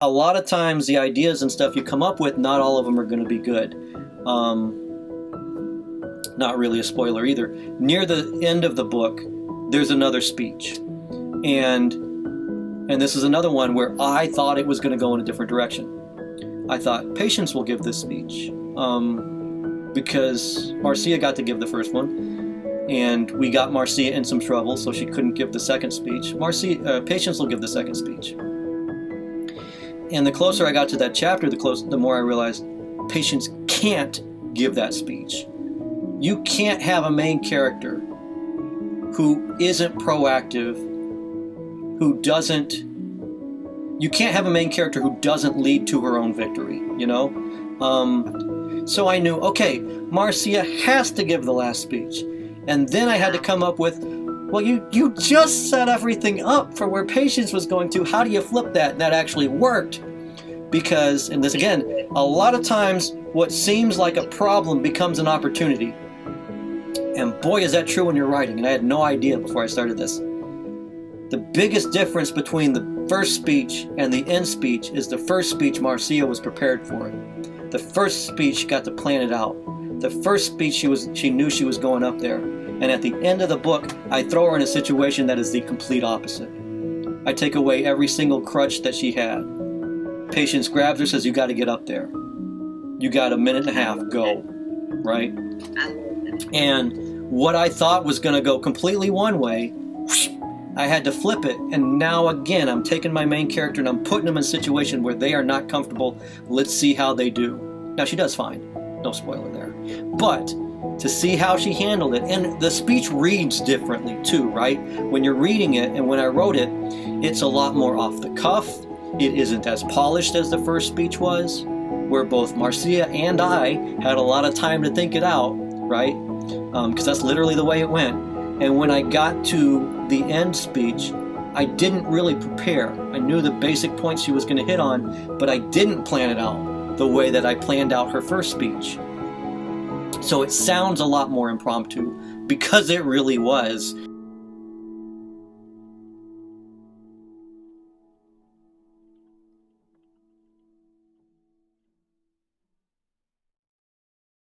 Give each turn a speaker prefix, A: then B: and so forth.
A: a lot of times the ideas and stuff you come up with, not all of them are going to be good. Not really a spoiler either. Near the end of the book, there's another speech. And this is another one where I thought it was going to go in a different direction. I thought Patience will give this speech because Marcia got to give the first one, and we got Marcia in some trouble, so she couldn't give the second speech. Patience will give the second speech. And the closer I got to that chapter, the more I realized Patience can't give that speech. You can't have a main character who isn't proactive, you can't have a main character who doesn't lead to her own victory, you know? So I knew, okay, Marcia has to give the last speech. And then I had to come up with, well, you just set everything up for where Patience was going to. How do you flip that? And that actually worked. Because, and this again, a lot of times what seems like a problem becomes an opportunity. And boy, is that true when you're writing. And I had no idea before I started this. The biggest difference between the first speech and the end speech is the first speech Marcia was prepared for it. The first speech got to plan it out. The first speech she knew she was going up there. And at the end of the book, I throw her in a situation that is the complete opposite. I take away every single crutch that she had. Patience grabs her, says, you got to get up there. You got a minute and a half, go. Right? And what I thought was going to go completely one way, I had to flip it. And now again, I'm taking my main character and I'm putting them in a situation where they are not comfortable. Let's see how they do. Now she does fine. No spoiler there. But to see how she handled it, and the speech reads differently too, right? When you're reading it, and when I wrote it, it's a lot more off the cuff. It isn't as polished as the first speech was, where both Marcia and I had a lot of time to think it out, right? Because that's literally the way it went. And when I got to the end speech, I didn't really prepare. I knew the basic points she was going to hit on, but I didn't plan it out the way that I planned out her first speech. So it sounds a lot more impromptu because it really was.